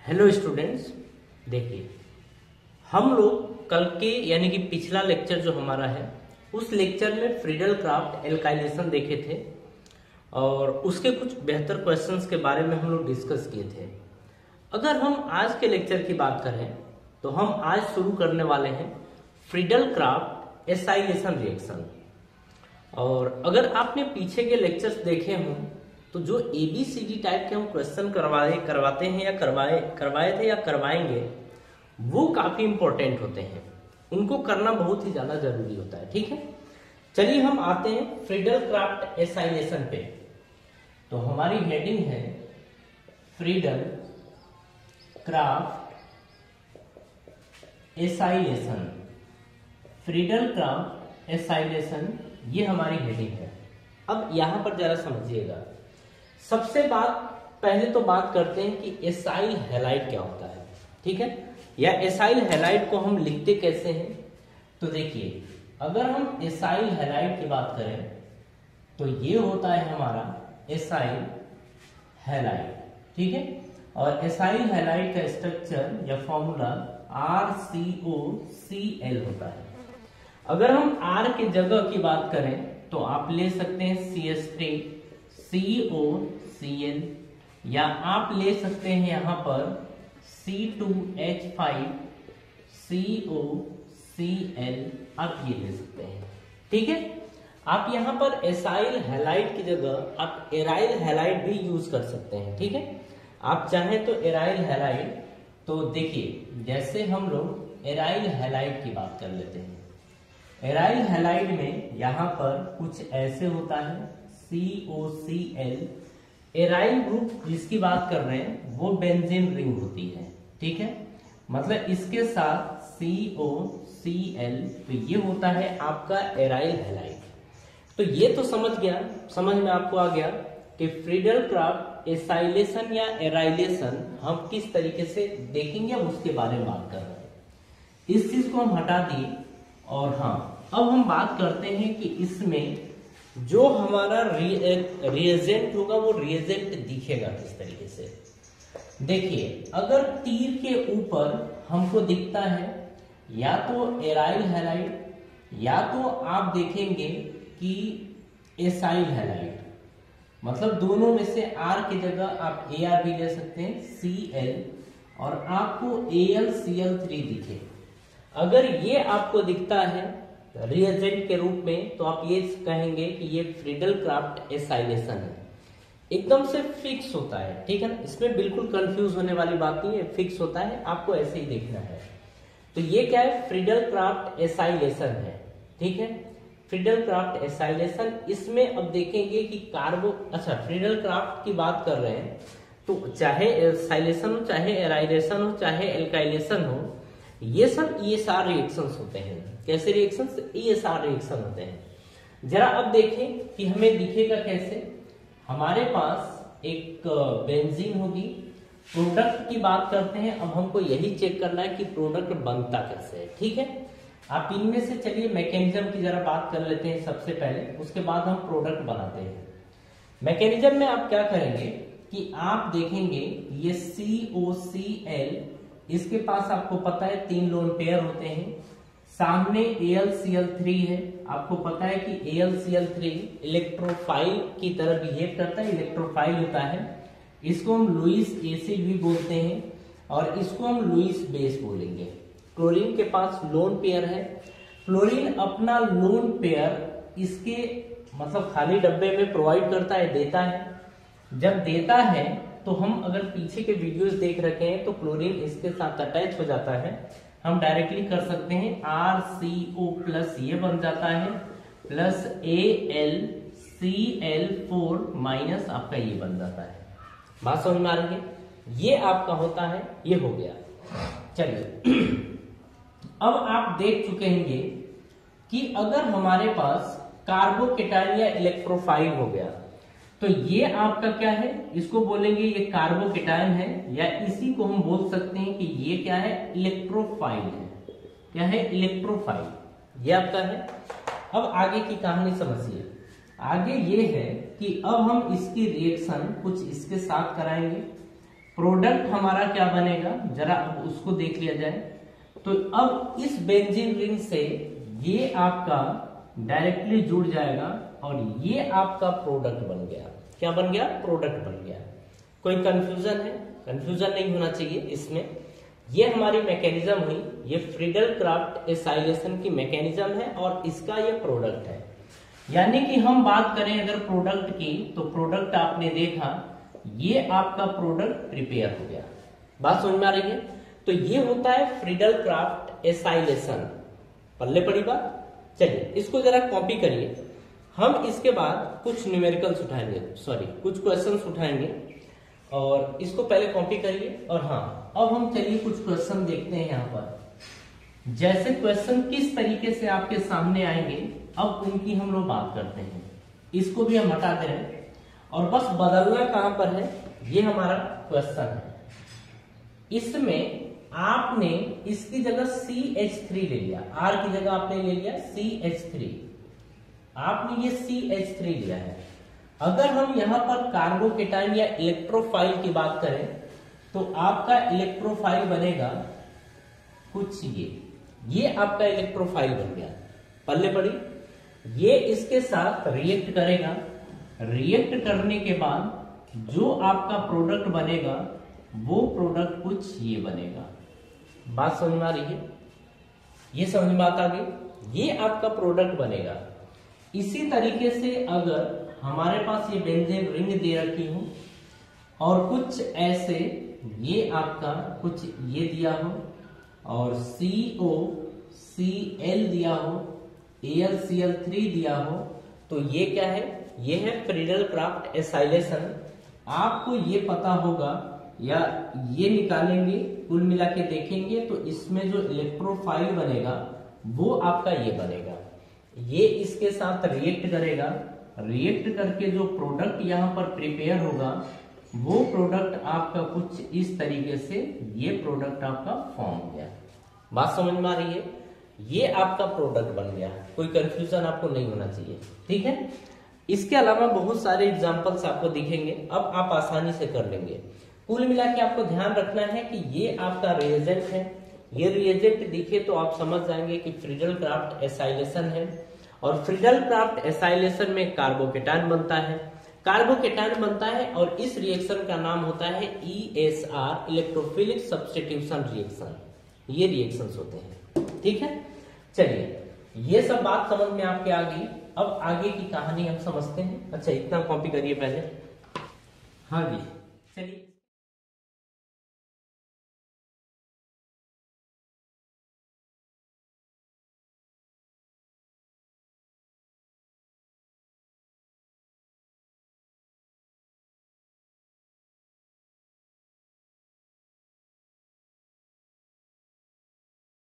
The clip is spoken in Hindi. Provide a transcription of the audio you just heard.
हेलो स्टूडेंट्स, देखिए हम लोग कल के यानी कि पिछला लेक्चर जो हमारा है उस लेक्चर में फ्रीडल क्राफ्ट एल्काइलेशन देखे थे और उसके कुछ बेहतर क्वेश्चंस के बारे में हम लोग डिस्कस किए थे। अगर हम आज के लेक्चर की बात करें तो हम आज शुरू करने वाले हैं फ्रीडल क्राफ्ट एसाइलेशन रिएक्शन। और अगर आपने पीछे के लेक्चर्स देखे हों तो जो ABCD टाइप के हम क्वेश्चन करवाते हैं या करवाए थे या करवाएंगे, वो काफी इंपॉर्टेंट होते हैं, उनको करना बहुत ही ज्यादा जरूरी होता है। ठीक है, चलिए हम आते हैं फ्रीडल क्राफ्ट एसाइलेशन पे। तो हमारी हेडिंग है Friedel Crafts acylation. Friedel Crafts acylation ये हमारी हेडिंग है। अब यहां पर जरा समझिएगा, सबसे पहले तो बात करते हैं कि एसाइल हैलाइड क्या होता है। ठीक है, या एसाइल हैलाइड को हम लिखते कैसे हैं। तो देखिए, अगर हम एसाइल हैलाइड की बात करें तो ये होता है हमारा एसाइल हैलाइड। ठीक है, और एसाइल हैलाइड का स्ट्रक्चर या फॉर्मूला RCOCl होता है। अगर हम R की जगह की बात करें तो आप ले सकते हैं CH3 COCl, या आप ले सकते हैं यहां पर C2H5 COCl, आप ये ले सकते हैं। ठीक है, आप यहां पर एसाइल हैलाइड की जगह आप एराइल हैलाइड भी यूज कर सकते हैं। ठीक है, आप चाहें तो एराइल हैलाइड, तो देखिए जैसे हम लोग एराइल हैलाइड की बात कर लेते हैं। एराइल हैलाइड में यहां पर कुछ ऐसे होता है COCl। एराइल ग्रुप जिसकी बात कर रहे हैं वो बेंजीन रिंग होती है। ठीक है, मतलब इसके साथ COCl, तो ये होता है आपका एराइल हैलाइड। तो ये तो समझ में आपको आ गया कि फ्रीडल क्राफ्ट एसाइलेशन या एराइलेशन हम किस तरीके से देखेंगे, अब उसके बारे में बात कर रहे हैं। इस चीज को हम हटा दिए और हाँ, अब हम बात करते हैं कि इसमें जो हमारा रिएजेंट होगा वो रिएजेंट दिखेगा किस तरीके से। देखिए, अगर तीर के ऊपर हमको दिखता है या तो एराइल हैलाइड या तो आप देखेंगे कि एसाइल हैलाइड, मतलब दोनों में से R की जगह आप AR भी ले सकते हैं Cl, और आपको AlCl3 दिखे। अगर ये आपको दिखता है रिएजेंट के रूप में तो आप ये कहेंगे कि ये फ्रीडल क्राफ्ट एसाइलेशन है। एकदम से फिक्स होता है। ठीक है ना, इसमें बिल्कुल कंफ्यूज होने वाली बात नहीं है, फिक्स होता है, आपको ऐसे ही देखना है। तो ये क्या है, फ्रीडल क्राफ्ट एसाइलेशन है। ठीक है, फ्रीडल क्राफ्ट एसाइलेशन, इसमें अब देखेंगे कि फ्रीडल क्राफ्ट की बात कर रहे हैं तो चाहे एसाइलेशन हो, चाहे एराइलेशन हो, चाहे एल्काइलेशन हो, ये सब ESR रिएक्शंस होते हैं। कैसे रिएक्शंस? ESR रिएक्शन होते हैं। जरा अब देखें कि हमें दिखेगा कैसे। हमारे पास एक बेंजीन होगी, प्रोडक्ट की बात करते हैं। अब हमको यही चेक करना है कि प्रोडक्ट बनता कैसे है। ठीक है, आप इनमें से चलिए मैकेनिज्म की जरा बात कर लेते हैं सबसे पहले, उसके बाद हम प्रोडक्ट बनाते हैं। मैकेनिज्म में आप क्या करेंगे कि आप देखेंगे ये COCl, इसके पास आपको पता है 3 लोन पेयर होते हैं, सामने AlCl3 है। आपको पता है कि AlCl3 इलेक्ट्रोफाइल की तरह बिहेव करता है, इलेक्ट्रोफाइल होता है। इसको हम लुईस एसिड भी बोलते हैं और इसको हम लुईस बेस बोलेंगे। क्लोरीन के पास लोन पेयर है। क्लोरीन अपना लोन पेयर इसके मतलब खाली डब्बे में प्रोवाइड करता है, देता है। जब देता है तो हम अगर पीछे के वीडियोस देख रखे हैं तो क्लोरीन इसके साथ अटैच हो जाता है। हम डायरेक्टली कर सकते हैं RCO+ ये बन जाता है, प्लस AlCl4 माइनस आपका ये बन जाता है। बात समझ में आ रही है? ये आपका होता है, ये हो गया। चलिए, अब आप देख चुके होंगे कि अगर हमारे पास कार्बोकेटायन या इलेक्ट्रोफाइल हो गया तो ये आपका क्या है, इसको बोलेंगे ये कार्बोकेटायन है, या इसी को हम बोल सकते हैं कि ये क्या है, इलेक्ट्रोफाइल है। क्या है? इलेक्ट्रोफाइल, ये आपका है। अब आगे की कहानी समझिए। आगे ये है कि अब हम इसकी रिएक्शन कुछ इसके साथ कराएंगे। प्रोडक्ट हमारा क्या बनेगा, जरा अब उसको देख लिया जाए। तो अब इस बेंजीन रिंग से ये आपका डायरेक्टली जुड़ जाएगा और ये आपका प्रोडक्ट बन गया। क्या बन गया? प्रोडक्ट बन गया। कोई कंफ्यूजन है? कंफ्यूजन नहीं होना चाहिए इसमें। ये हमारी मैकेनिज्म हुई, ये फ्रीडल क्राफ्ट एसाइलेशन की मैकेनिज्म है और इसका ये प्रोडक्ट है। यानी कि हम बात करें अगर प्रोडक्ट की, तो प्रोडक्ट आपने देखा, ये आपका प्रोडक्ट प्रिपेयर हो गया। बात समझ में आ रही है? तो ये होता है फ्रीडल क्राफ्ट एसाइलेशन। पल्ले पड़ी बात। चलिए इसको जरा कॉपी करिए। हम इसके बाद कुछ न्यूमेरिकल्स उठाएंगे, सॉरी कुछ क्वेश्चंस उठाएंगे और इसको पहले कॉपी करिए। और हाँ, अब हम चलिए कुछ क्वेश्चन देखते हैं यहाँ पर। जैसे क्वेश्चन किस तरीके से आपके सामने आएंगे, अब उनकी हम लोग बात करते हैं। इसको भी हम हटा दे रहे हैं और बस बदलना कहां पर है, ये हमारा क्वेश्चन है। इसमें आपने इसकी जगह CH3 ले लिया, R की जगह आपने ले लिया CH3। आपने ये CH3 लिया है। अगर हम यहां पर कार्बोकेटाइन या इलेक्ट्रोफाइल की बात करें तो आपका इलेक्ट्रोफाइल बनेगा कुछ ये आपका इलेक्ट्रोफाइल बन गया। पल्ले पड़ी। ये इसके साथ रिएक्ट करेगा, रिएक्ट करने के बाद जो आपका प्रोडक्ट बनेगा वो प्रोडक्ट कुछ ये बनेगा। बात समझ में आ रही है? ये समझ में आता गई? ये आपका प्रोडक्ट बनेगा। इसी तरीके से अगर हमारे पास ये बेंजीन रिंग दे रखी हो और कुछ ऐसे ये आपका कुछ ये दिया हो और COCl दिया हो, AlCl3 दिया हो, तो ये क्या है? ये है फ्रीडल क्राफ्ट एसाइलेशन। आपको ये पता होगा या ये निकालेंगे, कुल मिला के देखेंगे तो इसमें जो इलेक्ट्रोफाइल बनेगा वो आपका ये बनेगा। ये इसके साथ रिएक्ट करेगा, रिएक्ट करके जो प्रोडक्ट यहाँ पर प्रिपेयर होगा वो प्रोडक्ट आपका कुछ इस तरीके से ये प्रोडक्ट आपका फॉर्म हो गया। बात समझ में आ रही है? ये आपका प्रोडक्ट बन गया। कोई कंफ्यूजन आपको नहीं होना चाहिए, ठीक है? इसके अलावा बहुत सारे एग्जांपल्स आपको दिखेंगे, अब आप आसानी से कर लेंगे। कुल मिला के आपको ध्यान रखना है कि ये आपका रिएजेंट है। ये रिएजेंट दिखे तो आप समझ जाएंगे कि फ्रीडल क्राफ्ट एसाइलेशन है और फ्रीडल क्राफ्ट एसाइलेशन में कार्बोकेटाइन बनता है, कार्बोकेटाइन बनता है और इस रिएक्शन का नाम होता है ESR, इलेक्ट्रोफिलिक सब्स्टिट्यूशन रिएक्शन। ये रिएक्शंस होते हैं, ठीक है? चलिए ये सब बात समझ में आपके आ गई। अब आगे की कहानी हम समझते हैं। अच्छा इतना कॉपी करिए पहले। हाँ जी चलिए।